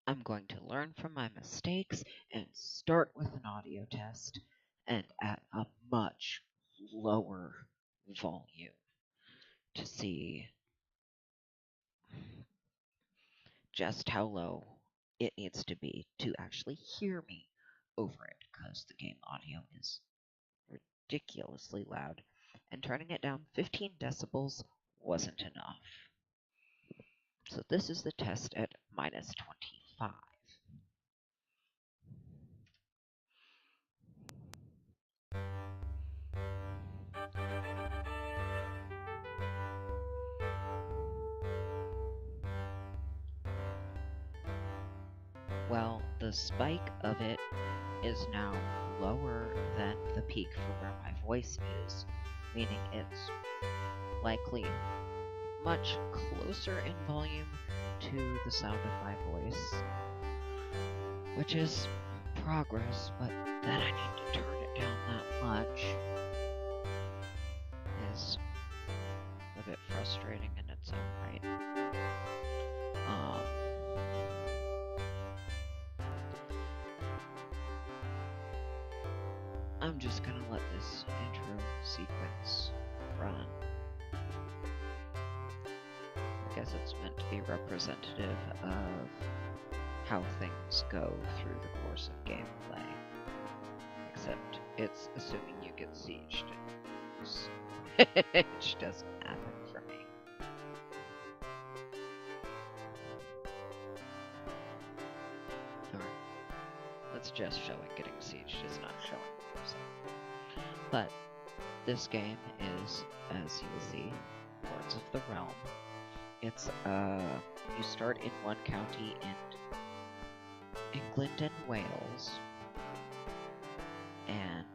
I'm going to learn from my mistakes and start with an audio test and at a much lower volume to see just how low it needs to be to actually hear me over it, because the game audio is ridiculously loud, and turning it down 15 decibels wasn't enough. So this is the test at minus 25. Well, the spike of it is now lower than the peak for where my voice is, meaning it's likely much closer in volume to the sound of my voice, which is progress, but that I need to turn it down that much is a bit frustrating in its own right. I'm just gonna let this intro sequence run. I guess it's meant to be representative of how things go through the course of gameplay. Except it's assuming you get sieged, which doesn't happen for me. Alright, let's just show it getting sieged is not showing. So. But this game is, as you will see, Lords of the Realm. It's, you start in one county in England and Wales, and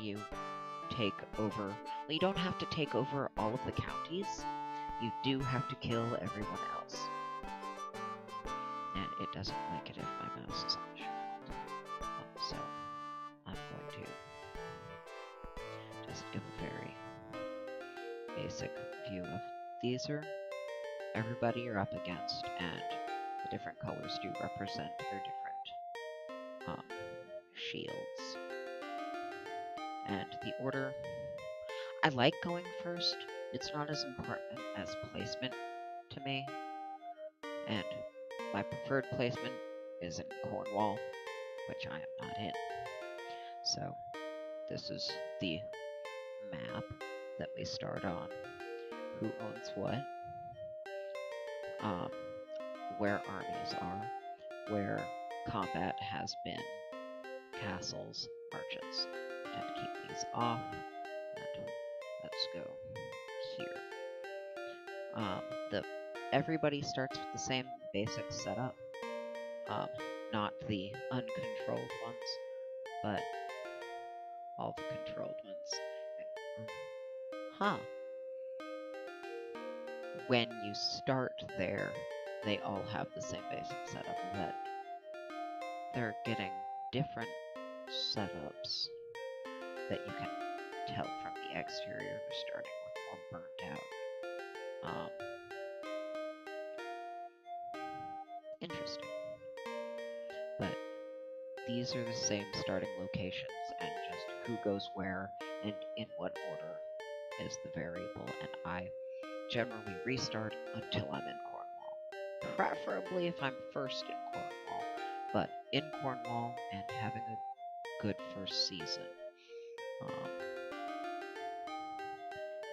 you take over. Well, you don't have to take over all of the counties. You do have to kill everyone else. And it doesn't like it if my mouse is on the shield. So I'm going to just give a very basic view of these are everybody you're up against, and the different colors do represent their different shields. And the order, I like going first. It's not as important as placement to me, and my preferred placement is in Cornwall, which I am not in. So this is the map that we start on. Who owns what? Where armies are, where combat has been, castles, merchants. I tend to keep these off, and let's go here. Everybody starts with the same basic setup, not the uncontrolled ones, but all the controlled ones. Huh. When you start there, they all have the same basic setup, but they're getting different setups that you can tell from the exterior. They're starting with more burnt out. Interesting. But these are the same starting locations, and just who goes where and in what order is the variable, and I generally restart until I'm in Cornwall. Preferably if I'm first in Cornwall, but in Cornwall and having a good first season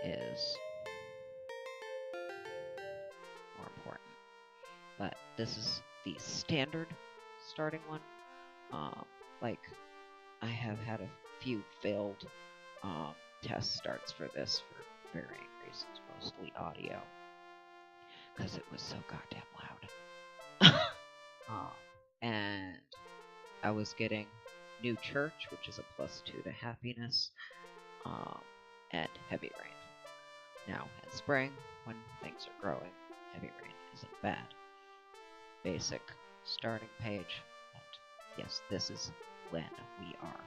is more important. But this is the standard starting one. Like, I have had a few failed test starts for this for varying reasons, mostly audio, because it was so goddamn loud. And I was getting New Church, which is a +2 to happiness, and Heavy Rain. Now, in spring, when things are growing, Heavy Rain isn't bad. Basic starting page, and yes, this is when we are.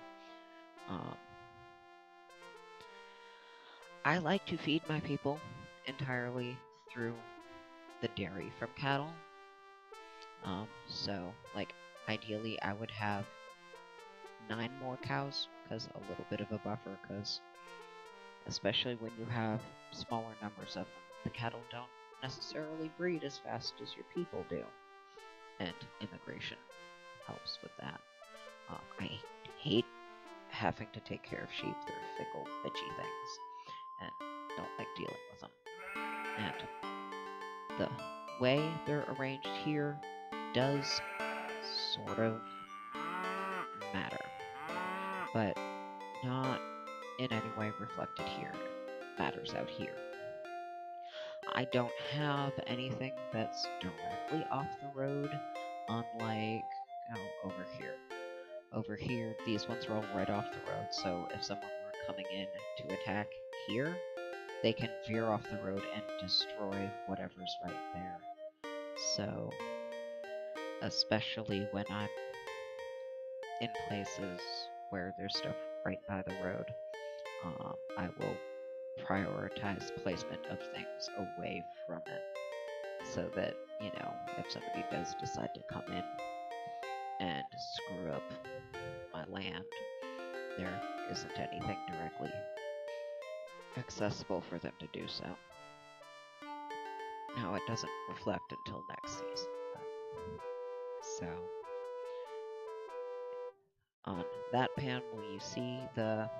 I like to feed my people entirely through the dairy from cattle. So, like, ideally I would have 9 more cows, because a little bit of a buffer, because especially when you have smaller numbers of them, the cattle don't necessarily breed as fast as your people do, and immigration helps with that. I hate having to take care of sheep. They're fickle, bitchy things, and don't like dealing with them. And the way they're arranged here does sort of matter, but not in any way reflected here. It matters out here. I don't have anything that's directly off the road, unlike over here. Over here, these ones are all right off the road, so if someone were coming in to attack here, they can veer off the road and destroy whatever's right there. So, especially when I'm in places where there's stuff right by the road, I will prioritize placement of things away from it, so that, you know, if somebody does decide to come in and screw up my land, there isn't anything directly accessible for them to do so. Now, it doesn't reflect until next season. So, on that panel, you see the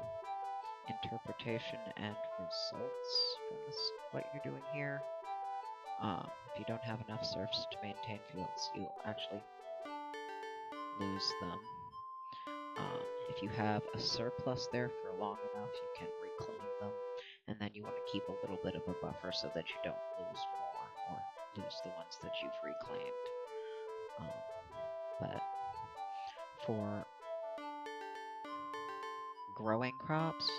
interpretation and results from what you're doing here. If you don't have enough serfs to maintain fields, you'll actually lose them. If you have a surplus there for long enough, you can reclaim them, and then you want to keep a little bit of a buffer so that you don't lose more, or lose the ones that you've reclaimed. But for growing crops,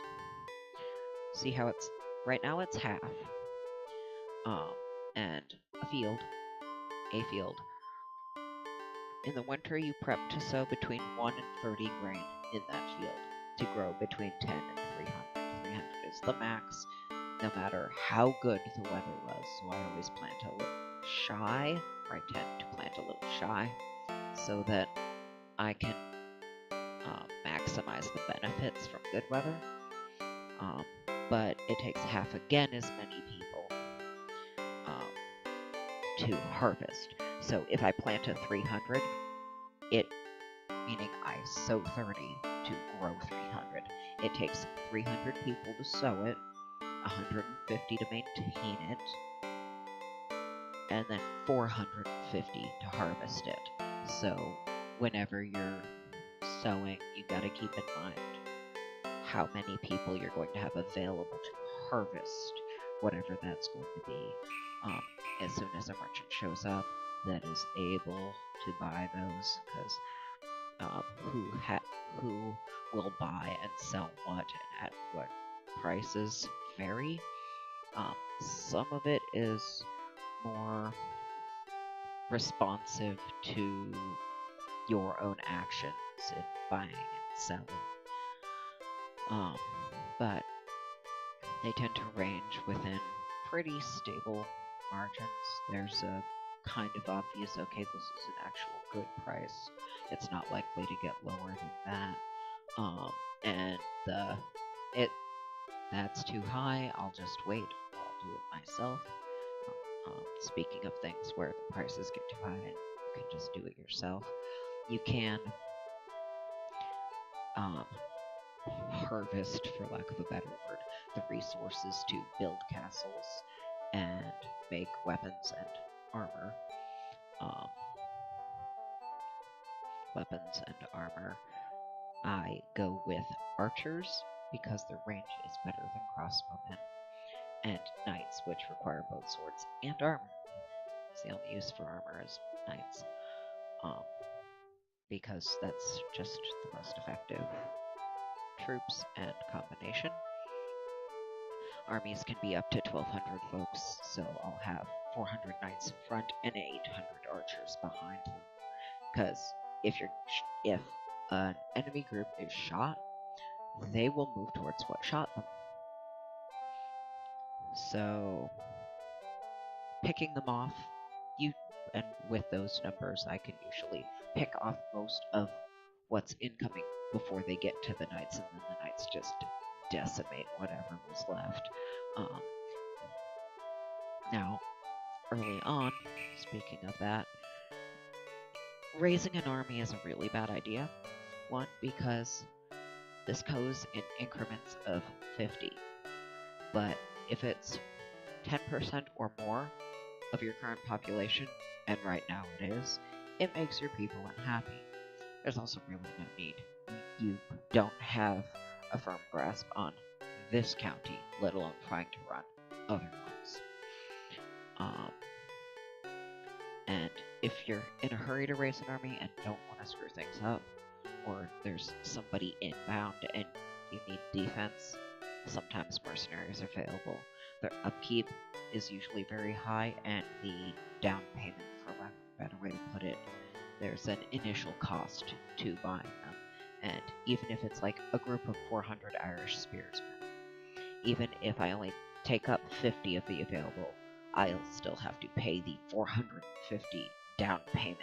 see how it's, right now it's half, and a field. In the winter, you prep to sow between 1 and 30 grain in that field to grow between 10 and 300. 300 is the max, no matter how good the weather was. So I always plant a little shy, or I tend to plant a little shy, so that I can maximize the benefits from good weather. But it takes half again as many people to harvest. So if I plant a 300, meaning I sow 30 to grow 300. It takes 300 people to sow it, 150 to maintain it, and then 450 to harvest it. So whenever you're sowing, you gotta keep in mind how many people you're going to have available to harvest whatever that's going to be. As soon as a merchant shows up that is able to buy those, because who will buy and sell what and at what prices vary. Some of it is more responsive to your own actions in buying and selling. But they tend to range within pretty stable margins. There's a kind of obvious, okay, this is an actual good price. It's not likely to get lower than that. And that's too high, I'll just wait, I'll do it myself. Speaking of things where the prices get too high and you can just do it yourself, you can harvest, for lack of a better word, the resources to build castles and make weapons and armor. I go with archers because their range is better than crossbowmen, and knights, which require both swords and armor. It's the only use for armor is knights, because that's just the most effective troops and combination. Armies can be up to 1,200 folks, so I'll have 400 knights in front and 800 archers behind them. Because if an enemy group is shot, they will move towards what shot them. So picking them off and with those numbers, I can usually pick off most of what's incoming before they get to the knights, and then the knights just decimate whatever was left. Um, Now, early on, speaking of that, raising an army is a really bad idea. One, because this goes in increments of 50. But if it's 10% or more of your current population, and right now it is, it makes your people unhappy. There's also really no need. You don't have a firm grasp on this county, let alone trying to run other ones. And if you're in a hurry to raise an army and don't want to screw things up, or there's somebody inbound and you need defense, sometimes mercenaries are available. Their upkeep is usually very high, and the down payment, for lack of a better way to put it, there's an initial cost to buying them. And even if it's like a group of 400 Irish spearsmen, even if I only take up 50 of the available, I'll still have to pay the 450 down payment.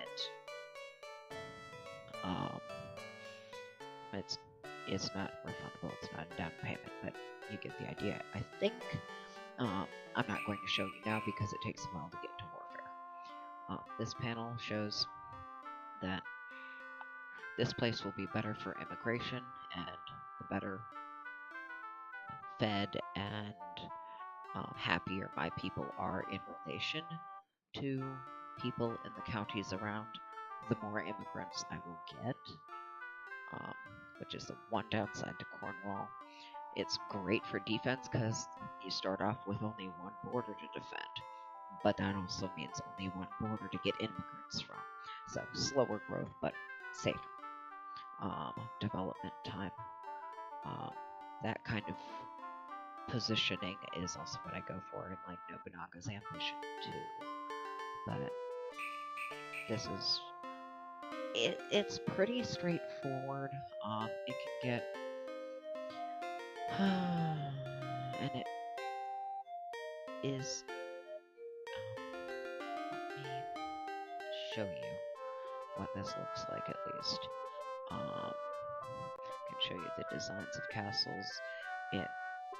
It's not refundable, it's not a down payment, but you get the idea. I think, I'm not going to show you now because it takes a while to get to warfare. This panel shows that this place will be better for immigration, and the better fed and happier my people are in relation to people in the counties around, the more immigrants I will get, which is the one downside to Cornwall. It's great for defense because you start off with only one border to defend, but that also means only one border to get immigrants from. So slower growth, but safer. Development time. That kind of positioning is also what I go for in like Nobunaga's Ambition too. But this is it's pretty straightforward. It can get and it is let me show you what this looks like at least. I can show you the designs of castles.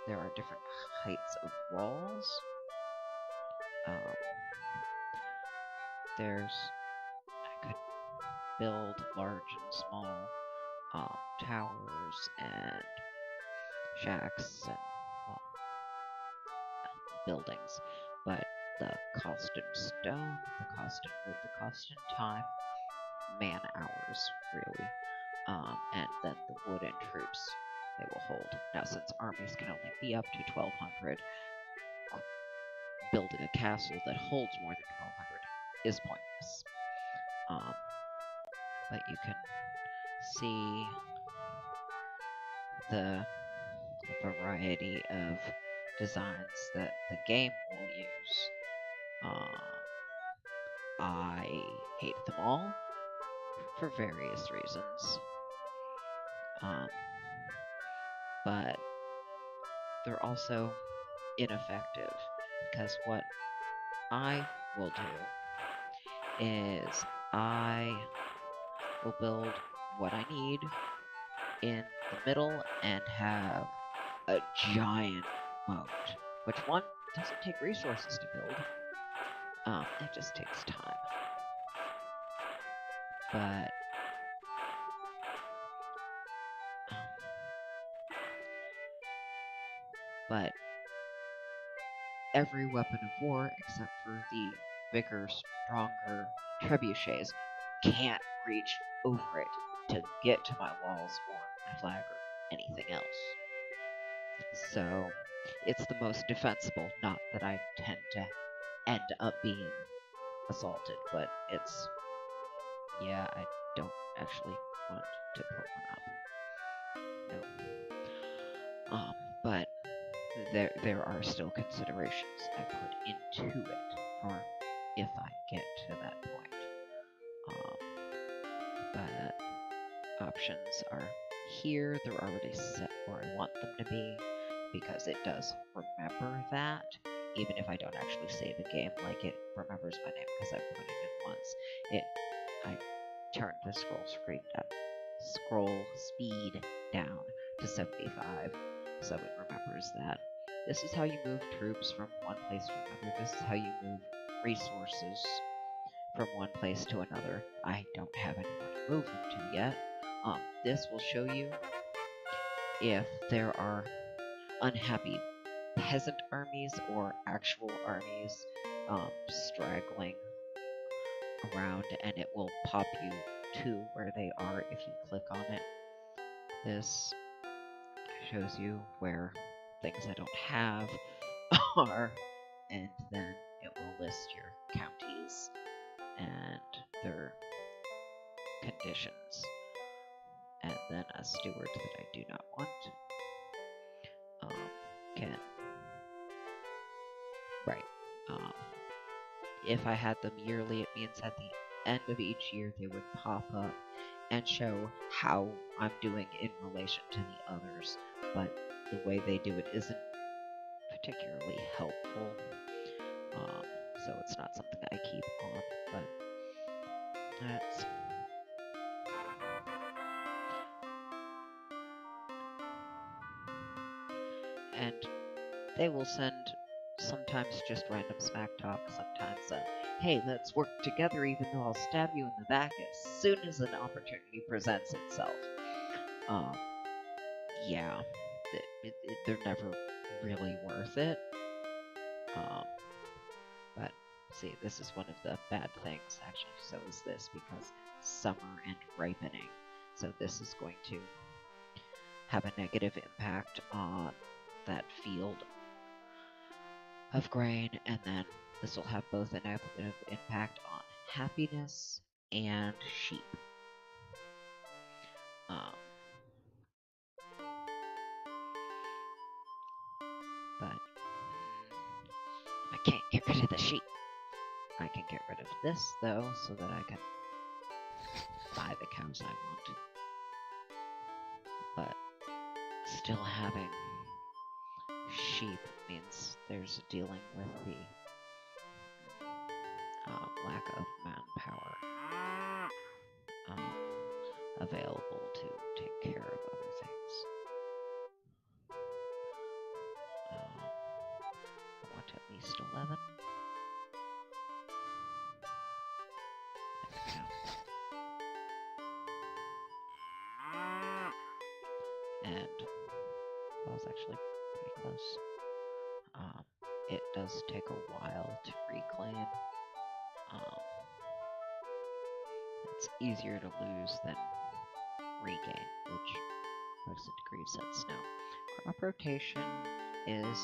There are different heights of walls. I could build large and small towers and shacks and buildings, but the cost in stone, the cost in wood, the cost in time, man hours really, and then the wooden troops they will hold. Now, since armies can only be up to 1,200, building a castle that holds more than 1,200 is pointless. But you can see the variety of designs that the game will use. I hate them all for various reasons. But they're also ineffective because what I will do is I will build what I need in the middle and have a giant moat, which one doesn't take resources to build. It just takes time. But every weapon of war, except for the bigger, stronger trebuchets, can't reach over it to get to my walls or my flag or anything else. So it's the most defensible, not that I tend to end up being assaulted, but it's, yeah, I don't actually want to put one up. No. But there are still considerations I put into it for if I get to that point. But options are here. They're already set where I want them to be because it does remember that. Even if I don't actually save a game, like it remembers my name because I put it in once. I turned the scroll speed down to 75, so it remembers that. This is how you move troops from one place to another. This is how you move resources from one place to another. I don't have anyone to move them to yet. This will show you if there are unhappy peasant armies or actual armies straggling around, and it will pop you to where they are if you click on it. This shows you where things I don't have are, and then it will list your counties and their conditions. And then a steward that I do not want can, right, if I had them yearly, it means at the end of each year they would pop up and show how I'm doing in relation to the others, but the way they do it isn't particularly helpful, so it's not something I keep on, but that's... And they will send sometimes just random smack talk, sometimes hey, let's work together even though I'll stab you in the back as soon as an opportunity presents itself. Yeah, they're never really worth it. But see, this is one of the bad things, actually, so is this, because summer and ripening. So this is going to have a negative impact on that field of grain, and then this will have both a negative impact on happiness and sheep. But I can't get rid of the sheep. I can get rid of this, though, so that I can buy the cows I want. But still having sheep means there's dealing with the lack of manpower available to take care of other things. I want at least 11. There we go. And that was actually pretty close. It does take a while to reclaim. It's easier to lose than regain, which makes a degree of sense now. Crop rotation is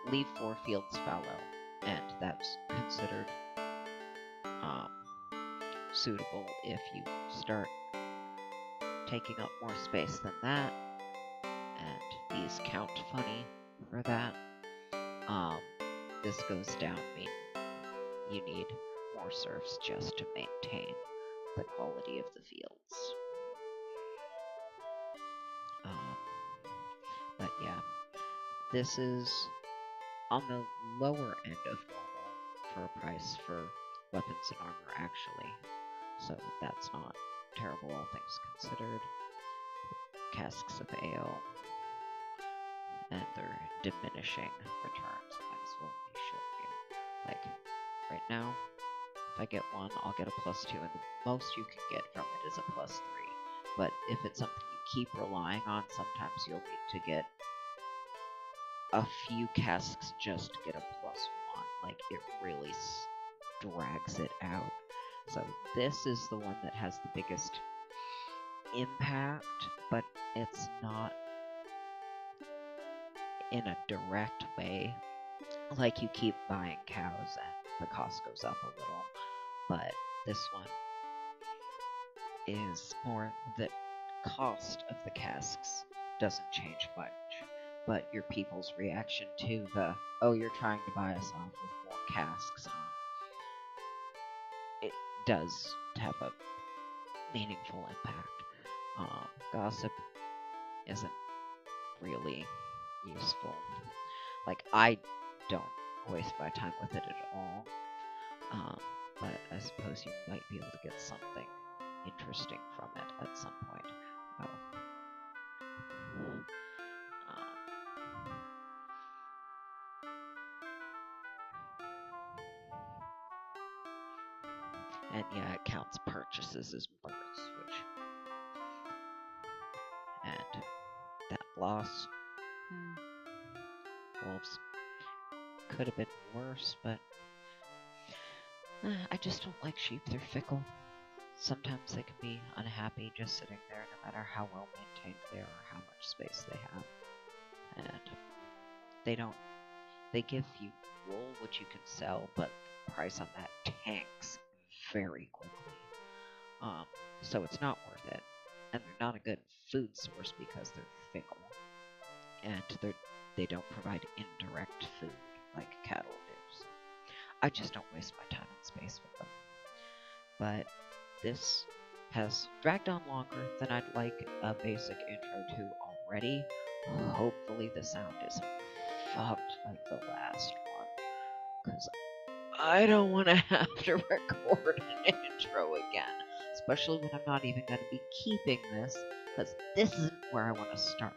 leave 4 fields fallow, and that's considered suitable if you start taking up more space than that, and these count funny for that. This goes down, meaning you need more serfs just to maintain the quality of the fields. But yeah, this is on the lower end of normal for a price for weapons and armor, actually. So that's not terrible, all things considered. Casks of ale, and they're diminishing returns. Might as well be show you. Like, right now, if I get one, I'll get a +2, and the most you can get from it is a +3. But if it's something you keep relying on, sometimes you'll need to get a few casks just to get a +1. Like, it really drags it out. So this is the one that has the biggest impact, but it's not in a direct way. Like, you keep buying cows and the cost goes up a little, but this one is more the cost of the casks doesn't change much, but your people's reaction to the, oh, you're trying to buy us off with more casks, huh? It does have a meaningful impact. Gossip isn't really useful. Like, I don't waste my time with it at all. but I suppose you might be able to get something interesting from it at some point. Oh. And yeah, it counts purchases as births, and that loss, wolves could have been worse, but I just don't like sheep. They're fickle. Sometimes they can be unhappy just sitting there, no matter how well maintained they are or how much space they have. And they give you wool, which you can sell, but the price on that tanks very quickly. So it's not worth it. And they're not a good food source because they're fickle. And they don't provide indirect food like cattle do. So I just don't waste my time and space with them. But this has dragged on longer than I'd like a basic intro to already. Hopefully the sound isn't fucked like the last one, because I don't want to have to record an intro again, especially when I'm not even going to be keeping this, because this isn't where I want to start.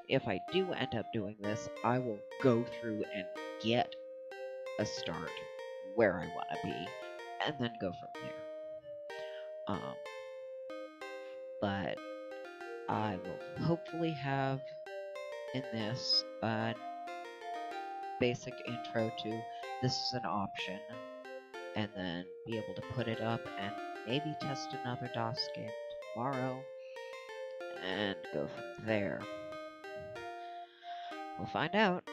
If I do end up doing this, I will go through and get a start where I want to be, and then go from there. But I will hopefully have in this a basic intro to this is an option, and then be able to put it up and maybe test another DOS game tomorrow and go from there. We'll find out.